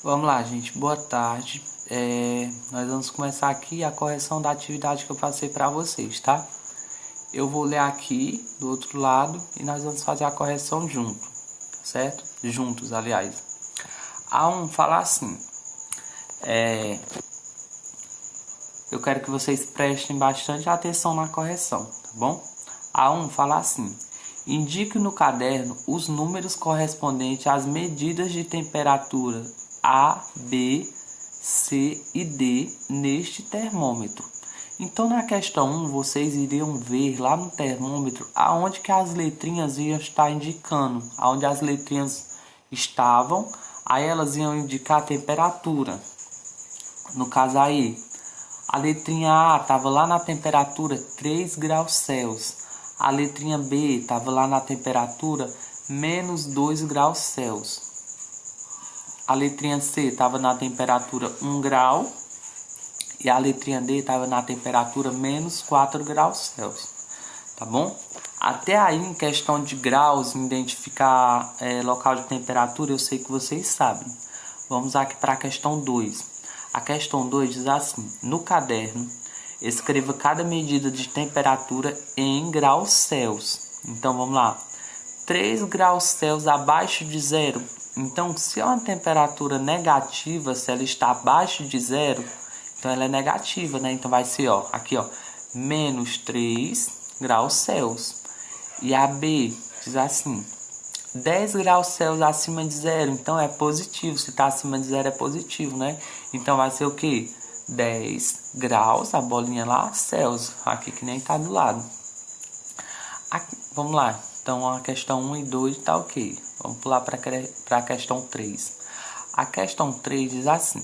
Vamos lá, gente. Boa tarde. Nós vamos começar aqui a correção da atividade que eu passei para vocês, tá? Eu vou ler aqui do outro lado e nós vamos fazer a correção junto, certo? Juntos, aliás. A1 fala assim. Eu quero que vocês prestem bastante atenção na correção, tá bom? A1 fala assim. Indique no caderno os números correspondentes às medidas de temperatura A, B, C e D neste termômetro. Então, na questão 1, vocês iriam ver lá no termômetro aonde que as letrinhas iam estar indicando, aonde as letrinhas estavam, aí elas iam indicar a temperatura. No caso aí, a letrinha A estava lá na temperatura 3 graus Celsius. A letrinha B estava lá na temperatura menos 2 graus Celsius. A letrinha C estava na temperatura 1 grau. E a letrinha D estava na temperatura menos 4 graus Celsius. Tá bom? Até aí, em questão de graus, identificar local de temperatura, eu sei que vocês sabem. Vamos aqui para a questão 2. A questão 2 diz assim. No caderno, escreva cada medida de temperatura em graus Celsius. Então, vamos lá. 3 graus Celsius abaixo de zero. Então, se é uma temperatura negativa, se ela está abaixo de zero, então ela é negativa, né? Então vai ser, ó, aqui, ó, menos 3 graus Celsius. E a B diz assim, 10 graus Celsius acima de zero, então é positivo. Se está acima de zero é positivo, né? Então vai ser o quê? 10 graus, a bolinha lá, Celsius, aqui que nem tá do lado. Aqui, vamos lá, então a questão 1 e 2 tá ok. Vamos pular para a questão 3. A questão 3 diz assim.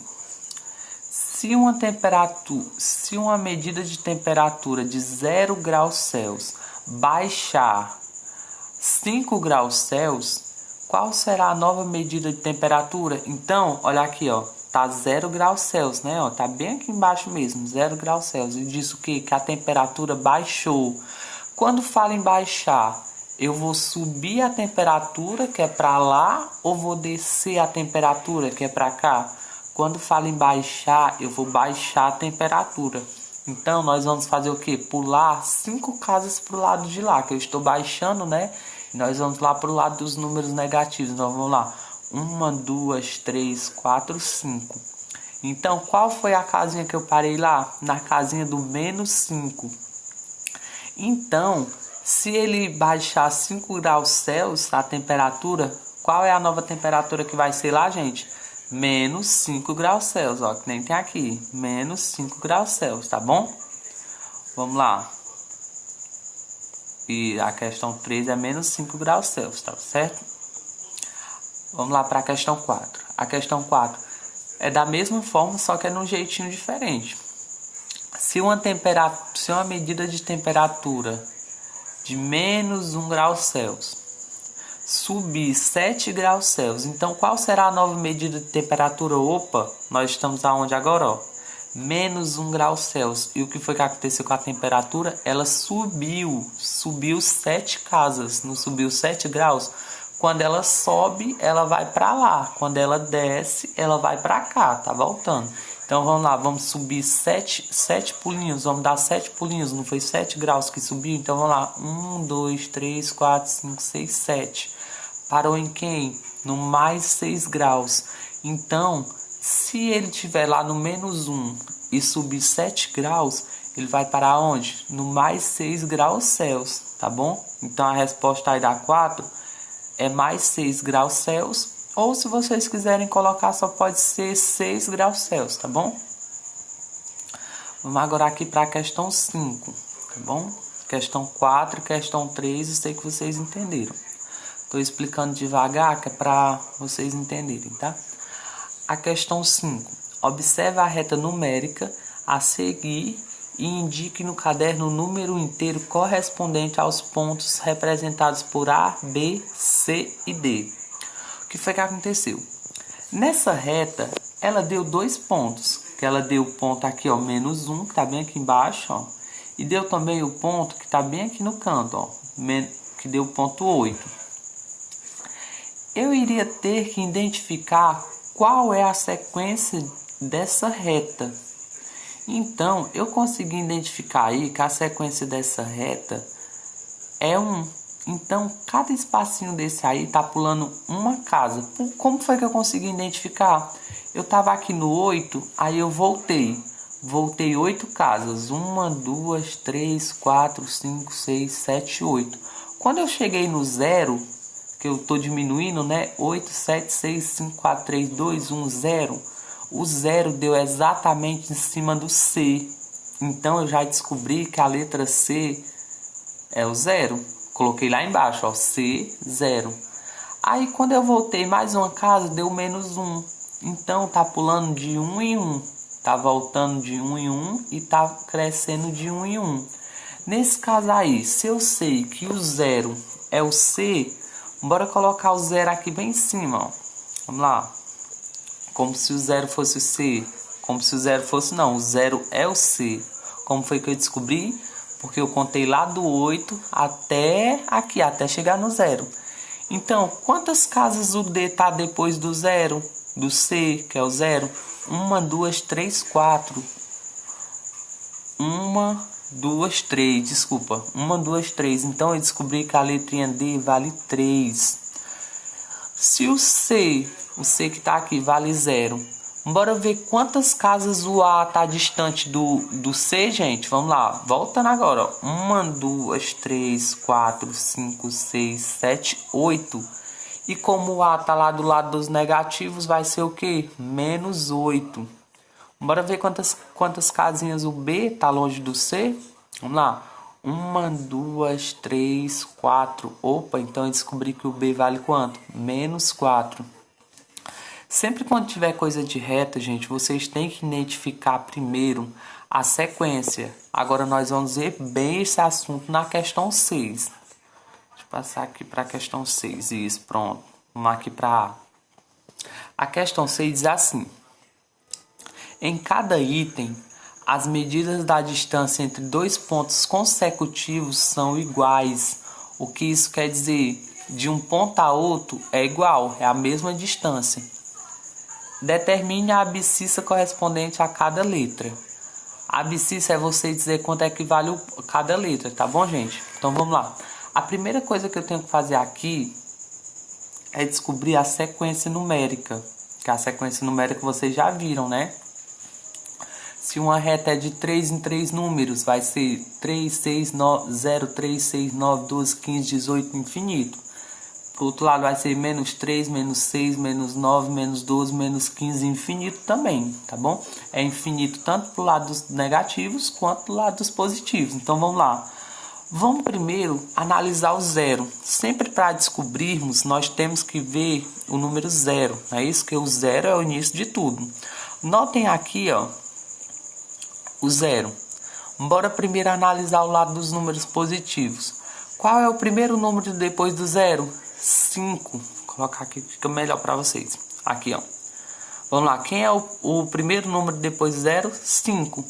Se uma medida de temperatura de 0 graus Celsius baixar 5 graus Celsius, qual será a nova medida de temperatura? Então, olha aqui, ó, tá 0 graus Celsius, né? Ó, tá bem aqui embaixo mesmo, 0 graus Celsius. E diz o quê? Que a temperatura baixou. Quando fala em baixar, eu vou subir a temperatura, que é para lá, ou vou descer a temperatura, que é para cá? Quando fala em baixar, eu vou baixar a temperatura. Então, nós vamos fazer o quê? Pular 5 casas para o lado de lá, que eu estou baixando, né? E nós vamos lá para o lado dos números negativos. Então, vamos lá. 1, 2, 3, 4, 5. Então, qual foi a casinha que eu parei lá? Na casinha do menos 5. Então, se ele baixar 5 graus Celsius, a temperatura, qual é a nova temperatura que vai ser lá, gente? Menos 5 graus Celsius, ó, que nem tem aqui, menos 5 graus Celsius, tá bom? Vamos lá. E a questão 3 é menos 5 graus Celsius, tá certo? Vamos lá para a questão 4. A questão 4 é da mesma forma, só que é num jeitinho diferente. Se uma medida de temperatura de menos 1 grau Celsius subir 7 graus Celsius. Então, qual será a nova medida de temperatura? Opa, nós estamos aonde agora? Ó? Menos 1 grau Celsius. E o que foi que aconteceu com a temperatura? Ela subiu 7 casas, não subiu 7 graus? Quando ela sobe, ela vai para lá. Quando ela desce, ela vai para cá, tá voltando. Então, vamos lá, vamos subir 7 pulinhos, vamos dar 7 pulinhos, não foi 7 graus que subiu? Então, vamos lá, 1, 2, 3, 4, 5, 6, 7. Parou em quem? No mais 6 graus. Então, se ele estiver lá no menos 1 e subir 7 graus, ele vai parar onde? No mais 6 graus Celsius, tá bom? Então, a resposta aí da 4 é mais 6 graus Celsius. Ou se vocês quiserem colocar, só pode ser 6 graus Celsius, tá bom? Vamos agora aqui para a questão 5, tá bom? Questão 4 e questão 3, eu sei que vocês entenderam. Estou explicando devagar, que é para vocês entenderem, tá? A questão 5. Observe a reta numérica a seguir e indique no caderno o número inteiro correspondente aos pontos representados por A, B, C e D. O que foi que aconteceu? Nessa reta, ela deu 2 pontos. Que ela deu o ponto aqui, ó, menos 1, que está bem aqui embaixo, ó. E deu também o ponto que está bem aqui no canto, ó, que deu o ponto 8. Eu iria ter que identificar qual é a sequência dessa reta. Então, eu consegui identificar aí que a sequência dessa reta é 1. Então, cada espacinho desse aí tá pulando uma casa. Como foi que eu consegui identificar? Eu tava aqui no 8, aí eu voltei. Voltei 8 casas. 1, 2, 3, 4, 5, 6, 7, 8. Quando eu cheguei no 0, que eu tô diminuindo, né? 8, 7, 6, 5, 4, 3, 2, 1, 0. O 0 deu exatamente em cima do C. Então, eu já descobri que a letra C é o 0. Coloquei lá embaixo, ó, C, 0. Aí, quando eu voltei mais uma casa, deu menos 1. Então, tá pulando de 1 em 1. Tá voltando de 1 em 1 e tá crescendo de 1 em 1. Nesse caso aí, se eu sei que o 0 é o C, bora colocar o 0 aqui bem em cima, ó. Vamos lá. Como se o 0 fosse o C. Como se o 0 fosse, não. O 0 é o C. Como foi que eu descobri? Porque eu contei lá do 8 até aqui, até chegar no 0. Então, quantas casas o D tá depois do 0? Do C, que é o 0? 1, 2, 3, 4. 1, 2, 3, desculpa. 1, 2, 3. Então, eu descobri que a letrinha D vale 3. Se o C que tá aqui, vale 0. Bora ver quantas casas o A tá distante do C, gente. Vamos lá, voltando agora, ó. 1, 2, 3, 4, 5, 6, 7, 8. E como o A tá lá do lado dos negativos, vai ser o quê? Menos 8. Bora ver quantas casinhas o B tá longe do C. Vamos lá. 1, 2, 3, 4. Opa, então eu descobri que o B vale quanto? Menos 4. Sempre quando tiver coisa de reta, gente, vocês têm que identificar primeiro a sequência. Agora nós vamos ver bem esse assunto na questão 6. Deixa eu passar aqui para a questão 6. Isso, pronto. Vamos aqui para A. A questão 6 diz assim. Em cada item, as medidas da distância entre dois pontos consecutivos são iguais. O que isso quer dizer? De um ponto a outro é igual, é a mesma distância. Determine a abscissa correspondente a cada letra. A abscissa é você dizer quanto é que vale cada letra, tá bom, gente? Então vamos lá. A primeira coisa que eu tenho que fazer aqui é descobrir a sequência numérica. Que a sequência numérica vocês já viram, né? Se uma reta é de 3 em 3 números, vai ser 3, 6, 9, 0, 3, 6, 9, 12, 15, 18, infinito. Pro outro lado vai ser menos 3, menos 6, menos 9, menos 12, menos 15, infinito também, tá bom? É infinito tanto pro lado dos negativos quanto pro lado dos positivos. Então vamos lá. Vamos primeiro analisar o 0. Sempre para descobrirmos, nós temos que ver o número 0. É isso que o 0 é o início de tudo. Notem aqui, ó, o 0. Bora primeiro analisar o lado dos números positivos. Qual é o primeiro número depois do 0? 5. Vou colocar aqui, fica melhor para vocês. Aqui, ó. Vamos lá. Quem é o primeiro número depois do 0? 5.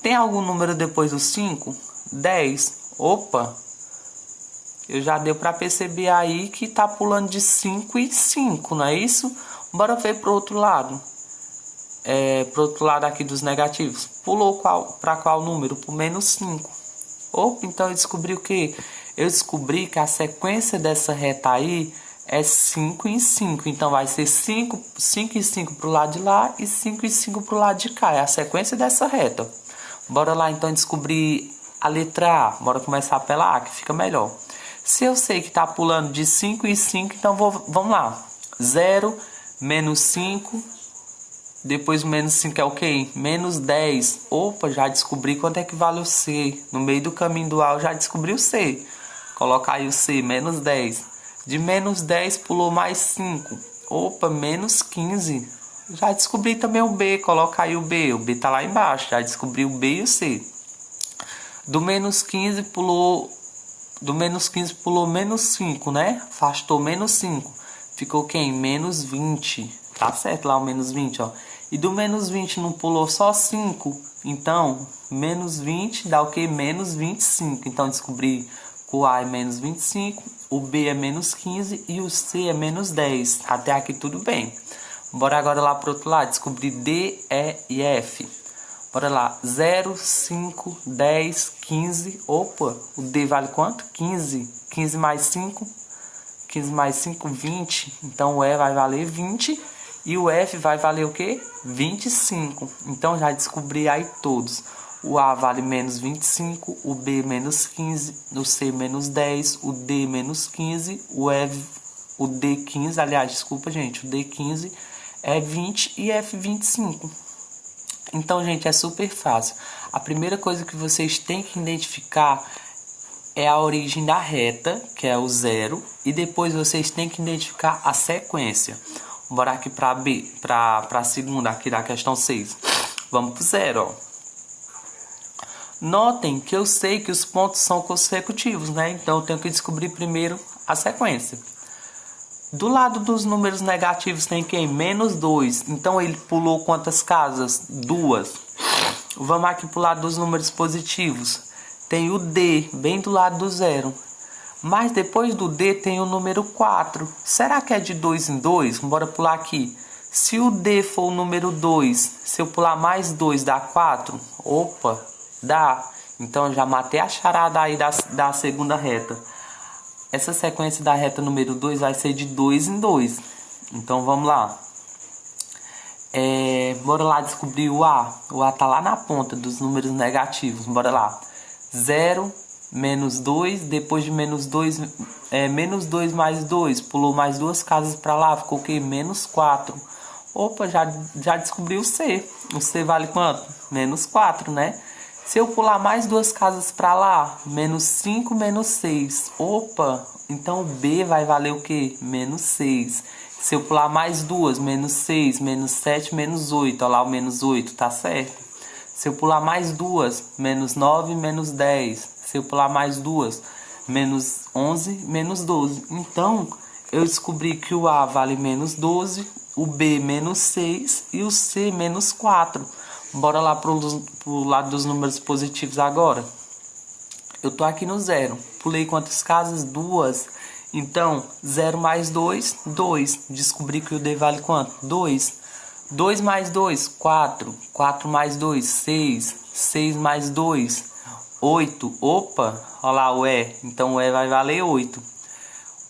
Tem algum número depois do 5? 10. Opa! Eu já deu para perceber aí que tá pulando de 5 em 5, não é isso? Bora ver pro outro lado. Pro outro lado aqui dos negativos. Pulou para qual número? Pro menos 5. Opa, então eu descobri o quê? Eu descobri que a sequência dessa reta aí é 5 em 5. Então vai ser 5 em 5 pro lado de lá e 5 em 5 pro lado de cá. É a sequência dessa reta. Bora lá então descobrir a letra A. Bora começar pela A, que fica melhor. Se eu sei que tá pulando de 5 em 5, então vamos lá. 0, menos 5, depois o menos 5 é o quê? Menos 10. Opa, já descobri quanto é que vale o C. No meio do caminho do A eu já descobri o C. Colocar aí o C, menos 10. De menos 10 pulou mais 5. Opa, menos 15. Já descobri também o B, coloca aí o B. O B tá lá embaixo, já descobri o B e o C. Do menos 15 pulou menos 5, né? Afastou menos 5. Ficou quem? Menos 20. Tá certo lá o menos 20, ó. E do menos 20 não pulou só 5. Então, menos 20 dá o quê? Menos 25. Então, descobri que o A é menos 25, o B é menos 15 e o C é menos 10. Até aqui tudo bem. Bora agora lá pro outro lado, descobrir D, E e F. Bora lá, 0, 5, 10, 15. Opa, o D vale quanto? 15. 15 mais 5. 15 mais 5, 20. Então o E vai valer 20. E o F vai valer o quê? 25. Então já descobri aí todos. O A vale menos 25. O B menos 15. O C menos 10. O D menos 15. O D 15. Aliás, desculpa, gente. O D 15 é 20 e F 25. Então, gente, é super fácil. A primeira coisa que vocês têm que identificar é a origem da reta, que é o 0, e depois vocês têm que identificar a sequência. Bora aqui para B, para a segunda aqui da questão 6. Vamos pro 0, ó. Notem que eu sei que os pontos são consecutivos, né? Então eu tenho que descobrir primeiro a sequência. Do lado dos números negativos tem quem? Menos 2. Então ele pulou quantas casas? 2. Vamos aqui pro lado dos números positivos. Tem o D, bem do lado do 0. Mas depois do D tem o número 4. Será que é de 2 em 2? Bora pular aqui. Se o D for o número 2, se eu pular mais 2 dá 4? Opa, dá. Então eu já matei a charada aí da segunda reta. Essa sequência da reta número 2 vai ser de 2 em 2. Então vamos lá. Bora lá descobrir o A. O A tá lá na ponta dos números negativos. Bora lá. 0, menos 2. Depois de menos 2, menos 2 mais 2. Pulou mais duas casas para lá. Ficou o quê? Menos 4. Opa, já descobri o C. O C vale quanto? Menos 4, né? Se eu pular mais duas casas para lá, menos 5, menos 6. Opa, então o B vai valer o quê? Menos 6. Se eu pular mais duas, menos 6, menos 7, menos 8. Olha lá o menos 8, tá certo? Se eu pular mais duas, menos 9, menos 10. Se eu pular mais duas, menos 11, menos 12. Então, eu descobri que o A vale menos 12, o B menos 6 e o C menos 4. Bora lá pro lado dos números positivos agora. Eu tô aqui no 0. Pulei quantas casas? 2. Então, 0 mais 2, 2. Descobri que o D vale quanto? 2. 2 mais 2, 4. 4 mais 2, 6. 6 mais 2, 8. Opa, olha lá o E. Então o E vai valer 8.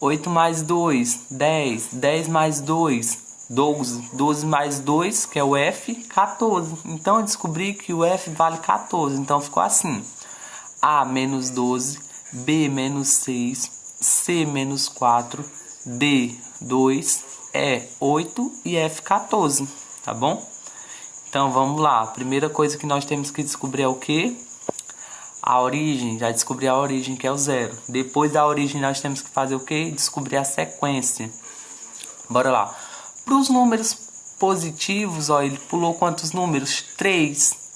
8 mais 2, 10. 10 mais 2, 12. 12 mais 2, que é o F, 14. Então eu descobri que o F vale 14. Então ficou assim. A menos 12, B menos 6, C menos 4, D 2, E 8 e F 14. Tá bom? Então vamos lá. A primeira coisa que nós temos que descobrir é o quê? A origem. Já descobri a origem, que é o 0. Depois da origem nós temos que fazer o quê? Descobrir a sequência. Bora lá. Para os números positivos, ó, ele pulou quantos números? 3.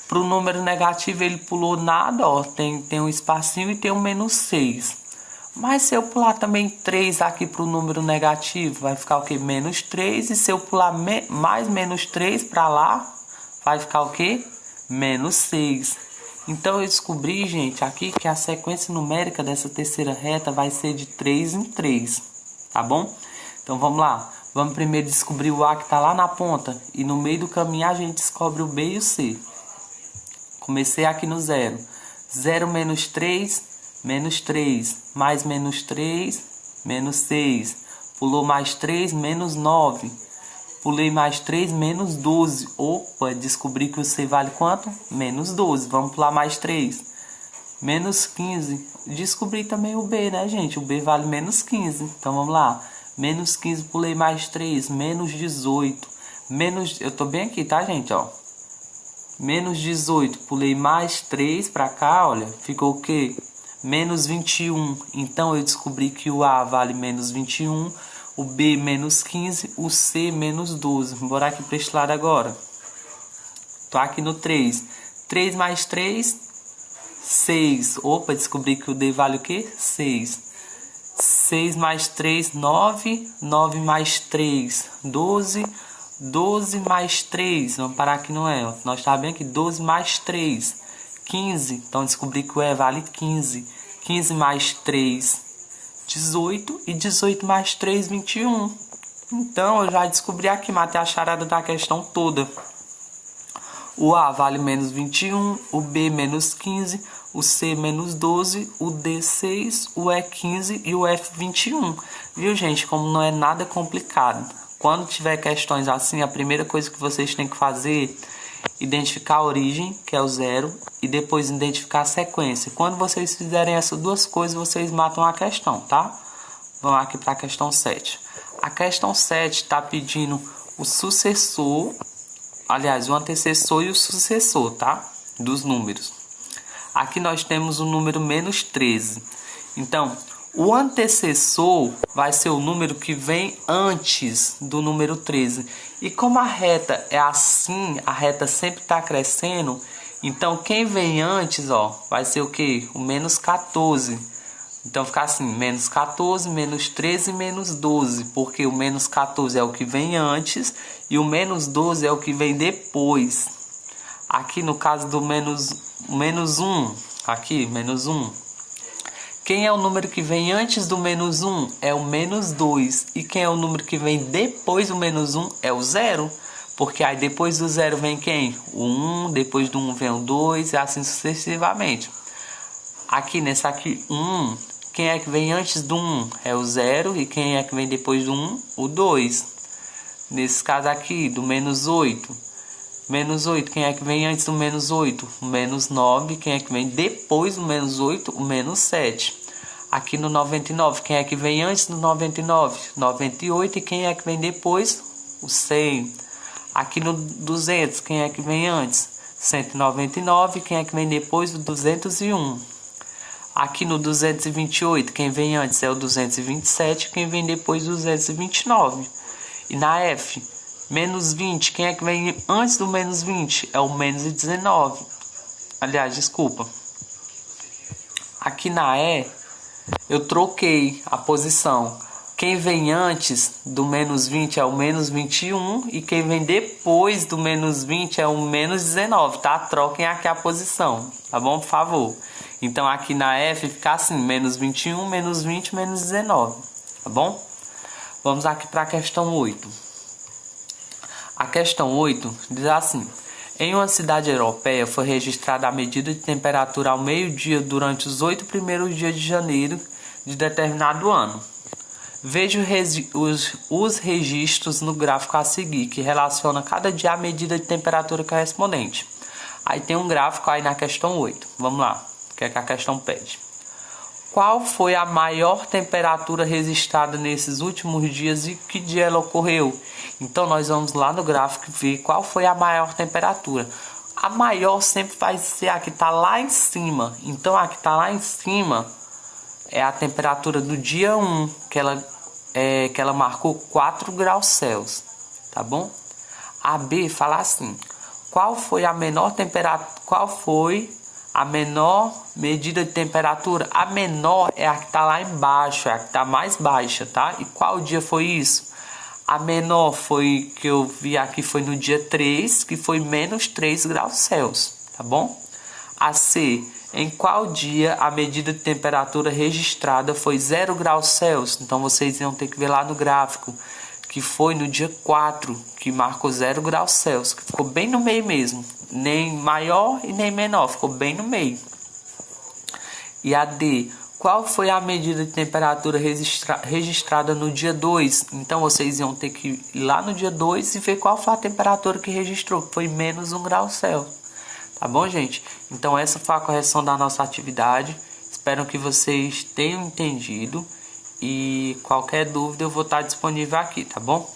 Para o número negativo ele pulou nada, ó, tem um espacinho e tem um menos 6. Mas se eu pular também 3 aqui para o número negativo, vai ficar o que? Menos 3. E se eu pular mais menos 3 para lá, vai ficar o que? Menos 6. Então eu descobri, gente, aqui que a sequência numérica dessa terceira reta vai ser de 3 em 3. Tá bom? Então vamos lá. Vamos primeiro descobrir o A que está lá na ponta. E no meio do caminho a gente descobre o B e o C. Comecei aqui no 0. 0 menos 3, menos 3. Mais menos 3, menos 6. Pulou mais 3, menos 9. Pulei mais 3, menos 12. Opa, descobri que o C vale quanto? Menos 12. Vamos pular mais 3. Menos 15. Descobri também o B, né, gente? O B vale menos 15. Então vamos lá. Menos 15, pulei mais 3, menos 18. Eu tô bem aqui, tá, gente, ó. Menos 18, pulei mais 3 pra cá, olha. Ficou o quê? Menos 21. Então eu descobri que o A vale menos 21, o B menos 15, o C menos 12. Bora aqui pra este lado agora. Tô aqui no 3. 3 mais 3, 6. Opa, descobri que o D vale o quê? 6. 6 mais 3, 9. 9 mais 3, 12. 12 mais 3. Vamos parar aqui no E. Nós estávamos bem aqui. 12 mais 3, 15. Então descobri que o E vale 15. 15 mais 3, 18. E 18 mais 3, 21. Então eu já descobri aqui, matei a charada da questão toda. O A vale menos 21, o B menos 15, o C menos 12, o D 6, o E 15 e o F 21. Viu, gente? Como não é nada complicado. Quando tiver questões assim, a primeira coisa que vocês têm que fazer é identificar a origem, que é o 0, e depois identificar a sequência. Quando vocês fizerem essas duas coisas, vocês matam a questão, tá? Vamos aqui para a questão 7. A questão 7 está pedindo o sucessor, aliás, o antecessor e o sucessor, tá? Dos números. Aqui nós temos o número menos 13. Então, o antecessor vai ser o número que vem antes do número 13. E como a reta é assim, a reta sempre está crescendo, então quem vem antes, ó, vai ser o quê? O menos 14. Então fica assim, menos 14, menos 13 e menos 12. Porque o menos 14 é o que vem antes e o menos 12 é o que vem depois. Aqui no caso do menos 1, aqui, menos 1. Quem é o número que vem antes do menos 1? É o menos 2. E quem é o número que vem depois do menos 1? É o 0. Porque aí depois do 0 vem quem? O 1, depois do 1 vem o 2 e assim sucessivamente. Aqui nessa aqui, 1, quem é que vem antes do 1? É o 0. E quem é que vem depois do 1? O 2. Nesse caso aqui, do menos 8. Menos 8, quem é que vem antes do menos 8? O menos 9. Quem é que vem depois do menos 8? O menos 7. Aqui no 99, quem é que vem antes do 99? 98. E quem é que vem depois? O 100. Aqui no 200, quem é que vem antes? 199. Quem é que vem depois? O 201. Aqui no 228, quem vem antes é o 227. Quem vem depois? O 229. E na F, menos 20, quem é que vem antes do menos 20? É o menos 19. Aliás, desculpa. Aqui na E, eu troquei a posição. Quem vem antes do menos 20 é o menos 21. E quem vem depois do menos 20 é o menos 19, tá? Troquem aqui a posição, tá bom? Por favor. Então aqui na F fica assim, menos 21, menos 20, menos 19, tá bom? Vamos aqui para a questão 8. A questão 8 diz assim: em uma cidade europeia foi registrada a medida de temperatura ao meio-dia durante os 8 primeiros dias de janeiro de determinado ano. Veja os registros no gráfico a seguir, que relaciona cada dia a medida de temperatura correspondente. Aí tem um gráfico aí na questão 8. Vamos lá, o que é que a questão pede? Qual foi a maior temperatura registrada nesses últimos dias e que dia ela ocorreu? Então nós vamos lá no gráfico ver qual foi a maior temperatura. A maior sempre vai ser a que está lá em cima. Então a que está lá em cima é a temperatura do dia 1, que ela marcou 4 graus Celsius, tá bom? A B fala assim: qual foi a menor medida de temperatura? A menor é a que está lá embaixo, é a que está mais baixa, tá? E qual dia foi isso? A menor foi, que eu vi aqui, foi no dia 3, que foi menos 3 graus Celsius, tá bom? A C, em qual dia a medida de temperatura registrada foi 0 graus Celsius? Então vocês iam ter que ver lá no gráfico, que foi no dia 4, que marcou 0 graus Celsius, que ficou bem no meio mesmo. Nem maior e nem menor, ficou bem no meio. E a D, qual foi a medida de temperatura registrada no dia 2? Então vocês iam ter que ir lá no dia 2 e ver qual foi a temperatura que registrou, que foi menos 1 grau Celsius. Tá bom, gente? Então essa foi a correção da nossa atividade. Espero que vocês tenham entendido. E qualquer dúvida eu vou estar disponível aqui, tá bom?